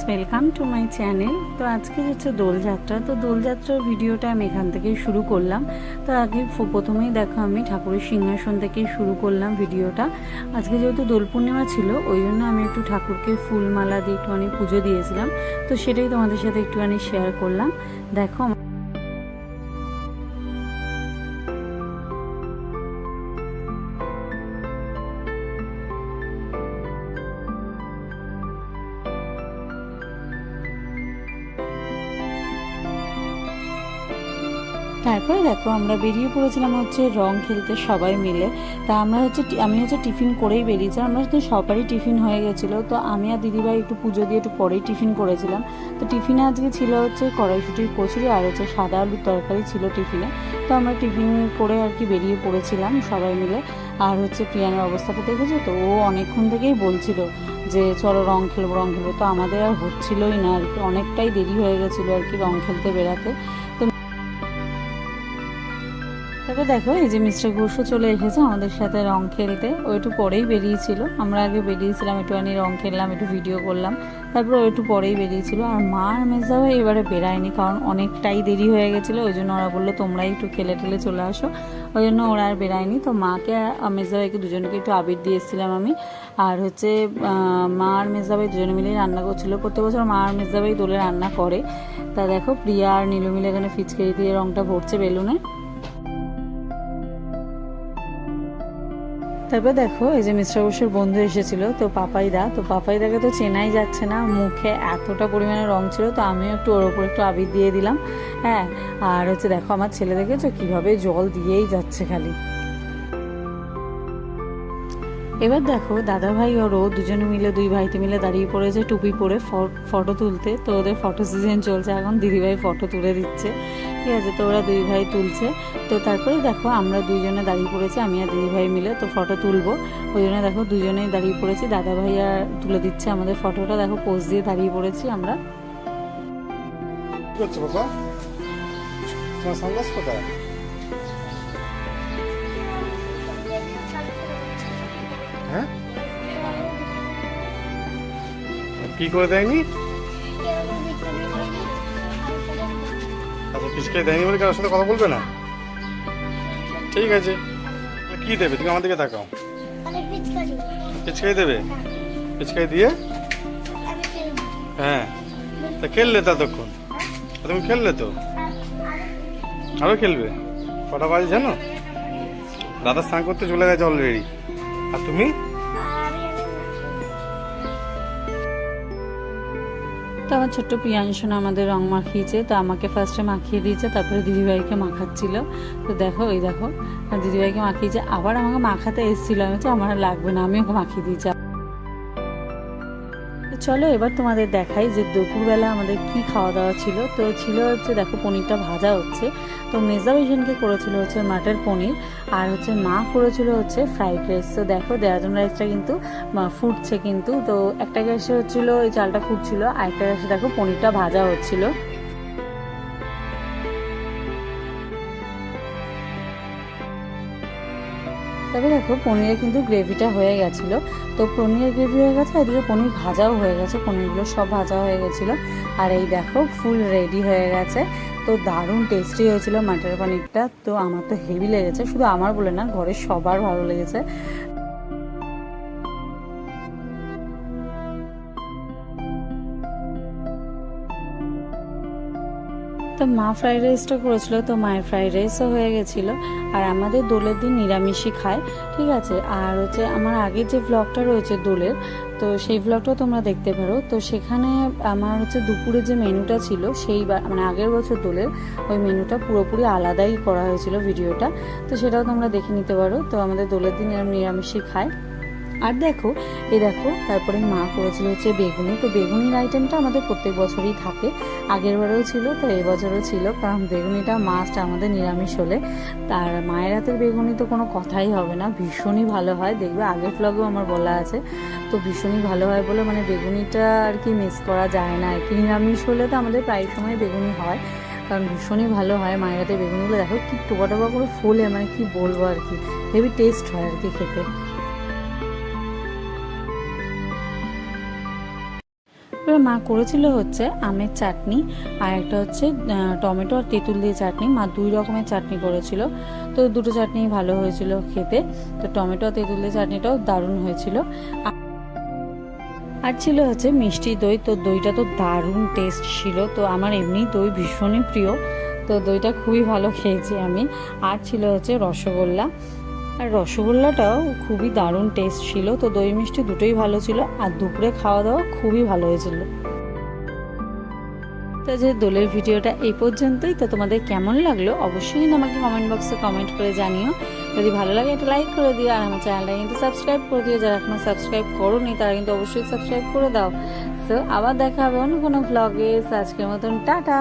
Welcome to my channel. তো আজকে হচ্ছে দোলযাত্রা। তো দোলযাত্রার ভিডিওটা আমি এখান থেকেই শুরু করলাম। তো আগে প্রথমেই দেখো আমি ঠাকুরের সিংহাসন থেকেই শুরু করলাম ভিডিওটা। আজকে যেহেতু দোল পূর্ণিমা ছিল ওই জন্য আমি একটু ঠাকুরকে ফুলমালা দিয়ে একটুখানি পুজো দিয়েছিলাম। তো সেটাই তোমাদের সাথে একটুখানি শেয়ার করলাম। দেখো তারপরে দেখো আমরা বেরিয়ে পড়েছিলাম হচ্ছে রং খেলতে সবাই মিলে। তা আমরা আমি হচ্ছে টিফিন করেই বেরিয়েছিলাম। আমরা হচ্ছে সবারই টিফিন হয়ে গেছিলো। তো আমি আর দিদিভাই একটু পুজো দিয়ে একটু পরেই টিফিন করেছিলাম। তো টিফিনে আজকে ছিল হচ্ছে কড়াইশুটির কচুরি আর হচ্ছে সাদা আলুর তরকারি ছিল টিফিনে। তো আমরা টিফিন করে আর কি বেরিয়ে পড়েছিলাম সবাই মিলে। আর হচ্ছে প্রিয়ানের অবস্থাটা দেখেছো তো, ও অনেকক্ষণ থেকেই বলছিল যে চলো রং খেলবো রং খেলবো। তো আমাদের আর হচ্ছিলোই না আর কি, অনেকটাই দেরি হয়ে গেছিলো আর কি রং খেলতে বেরাতে। তবে দেখো এই যে মিস্টার ঘোষও চলে এসেছে আমাদের সাথে রং খেলতে। ও একটু পরেই বেরিয়েছিল, আমরা আগে বেরিয়েছিলাম একটুখানি রং খেললাম, একটু ভিডিও করলাম, তারপর ও একটু পরেই বেরিয়েছিল। আর মা আর মেজদাও এবারে বেরায়নি, কারণ অনেকটাই দেরি হয়ে গেছিলো। ওই জন্য ওরা বললো তোমরাই একটু খেলে টেলে চলে আসো, ওই জন্য ওরা আর বেরায়নি। তো মাকে আর মেজদাকে দুজনকে একটু আবির দিয়ে এসেছিলাম আমি। আর হচ্ছে মা আর মেজদাবাই দুজনে মিলেই রান্না করছিলো। প্রত্যেক বছর মা আর মেজদাবাই দোলে রান্না করে। তা দেখো প্রিয়া আর নীলু মিলে এখানে ফিচকারি দিয়ে রংটা ভরছে বেলুনে। তারপর দেখো এই যে মিস্টার ঘোষের বন্ধু এসেছিল, তো পাপাইদাকে তো চেনাই যাচ্ছে না, মুখে এতটা পরিমাণে রং ছিল। তো আমিও একটু ওর ওপর একটু আবির দিয়ে দিলাম। হ্যাঁ, আর হচ্ছে দেখো আমার ছেলে দেখেছো কীভাবে জল দিয়েই যাচ্ছে খালি। এবার দেখো দাদা ভাই আর ও দুজনে মিলে দুই ভাইতে মিলে দাঁড়িয়ে পড়েছে টুপি পরে ফটো তুলতে। তো ওদের ফটো সিজন চলছে এখন, দিদিভাই ফটো তুলে দিচ্ছে, ঠিক আছে। তো ওরা দুই ভাই তুলছে। তো তারপরে দেখো আমরা দুইজনে দাঁড়িয়ে পড়েছি, আমি আর দিদিভাই মিলে তো ফটো তুলবো। ওই জন্য দেখো দুজনেই দাঁড়িয়ে পড়েছি, দাদা ভাই আর তুলে দিচ্ছে আমাদের ফটোটা। দেখো পোজ দিয়ে দাঁড়িয়ে পড়েছি আমরা। কি করছো বাবা? তোমার সানগ্লাস কোথায়? হ্যাঁ, কি করে দেয়নি? আচ্ছা, পিচকারি দেয়নি বলে কারোর সাথে কথা বলবে না? ঠিক আছে, কি দেবে তুমি আমার দিকে তাকাও। পিচকারি দেবে? পিচকারি দিয়ে হ্যাঁ, তা খেললে ততক্ষণ? তুমি খেললে তো, আরো খেলবে? কটা বাজে জানো? দাদা স্নান করতে চলে গেছে অলরেডি, আর তুমি? তো আমার ছোট্ট প্রিয়াংশনা আমাদের রং মাখিয়েছে। তো আমাকে ফার্স্টে মাখিয়ে দিয়েছে, তারপরে দিদিভাইকে মাখাচ্ছিল। তো দেখো এই দেখো দিদিভাইকে মাখিয়েছে, আবার আমাকে মাখাতে এসেছিল। আমি হচ্ছে আমার লাগবে না, আমি ওকে মাখিয়ে দিয়েছি। চলো এবার তোমাদের দেখাই যে দুপুরবেলা আমাদের কি খাওয়া দাওয়া ছিল। তো ছিল হচ্ছে দেখো পনিরটা ভাজা হচ্ছে। তো মেজাবেশনকে করেছিল হচ্ছে মাটার পনির, আর হচ্ছে মা করেছিল হচ্ছে ফ্রাইড রাইস। তো দেখো দেরাদুন রাইসটা কিন্তু ফুটছে কিন্তু। তো একটা গ্যাসে হচ্ছিলো এই চালটা ফুটছিল, আর একটা গ্যাসে দেখো পনিরটা ভাজা হচ্ছিল। তবে দেখো পনিরের কিন্তু গ্রেভিটা হয়ে গেছিলো। তো পনিরের গ্রেভি হয়ে গেছে, এদিকে পনির ভাজাও হয়ে গেছে, পনিরগুলো সব ভাজা হয়ে গেছিলো। আর এই দেখো ফুল রেডি হয়ে গেছে। তো দারুণ টেস্টি হয়েছিল মাটার পনিরটা। তো আমার তো হেভি লেগেছে, শুধু আমার বলে না ঘরের সবার ভালো লেগেছে। তো মা ফ্রাইড রাইসটা করেছিল, তো মায়ের ফ্রাইড রাইসও হয়ে গেছিলো। আর আমাদের দোলের দিন নিরামিষই খায়, ঠিক আছে। আর হচ্ছে আমার আগের যে ব্লগটা রয়েছে দোলের, তো সেই ব্লগটাও তোমরা দেখতে পারো। তো সেখানে আমার হচ্ছে দুপুরে যে মেনুটা ছিল সেই মানে আগের বছর দোলের ওই মেনুটা পুরোপুরি আলাদাই করা হয়েছিল ভিডিওটা। তো সেটাও তোমরা দেখে নিতে পারো। তো আমাদের দোলের দিন নিরামিষই খায়। আর দেখো এই দেখো তারপরে মা করেছিল হচ্ছে বেগুনি। তো বেগুনির আইটেমটা আমাদের প্রত্যেক বছরই থাকে, আগের বারেও ছিল, তো এবছরও ছিল, কারণ বেগুনিটা মাস্ট আমাদের নিরামিষ হলে। তার মায়ের হাতের বেগুনি তো কোনো কথাই হবে না, ভীষণই ভালো হয়, দেখবে আগের ব্লগেও আমার বলা আছে। তো ভীষণই ভালো হয় বলে মানে বেগুনিটা আর কি মিস করা যায় না আর কি। নিরামিষ হলে তো আমাদের প্রায় সময় বেগুনি হয়, কারণ ভীষণই ভালো হয় মায়ের হাতে বেগুনিগুলো। দেখো কি টোপা টোপা করে ফুলে, মানে কি বলবো আর কি, হেভি টেস্ট হয় আর কি খেতে। তারপরে মা করেছিল হচ্ছে আমের চাটনি, আর একটা হচ্ছে টমেটো আর তেঁতুল দিয়ে চাটনি। মা 2 রকমের চাটনি করেছিল, তো দুটো চাটনি ভালো হয়েছিল খেতে। তো টমেটো আর তেঁতুল দিয়ে চাটনিটাও দারুণ হয়েছিল। আর ছিল হচ্ছে মিষ্টি দই, তো দইটা তো দারুণ টেস্ট ছিল। তো আমার এমনি দই ভীষণই প্রিয়, তো দইটা খুবই ভালো খেয়েছি আমি। আর ছিল হচ্ছে রসগোল্লা, আর রসগোল্লাটাও খুবই দারুণ টেস্ট ছিল। তো দই মিষ্টি দুটোই ভালো ছিল, আর দুপুরে খাওয়া দাওয়া খুবই ভালো হয়েছিল। তো যে দোলের ভিডিওটা এই পর্যন্তই। তো তোমাদের কেমন লাগলো অবশ্যই কিন্তু আমাকে কমেন্ট বক্সে কমেন্ট করে জানিও। যদি ভালো লাগে একটা লাইক করে দিও, আর আমার চ্যানেলটা কিন্তু সাবস্ক্রাইব করে দিও। যারা এখনো সাবস্ক্রাইব করোনি তারা কিন্তু অবশ্যই সাবস্ক্রাইব করে দাও। তো আবার দেখা হবে অন্য কোনো ভ্লগে। আজকের মতন টাটা।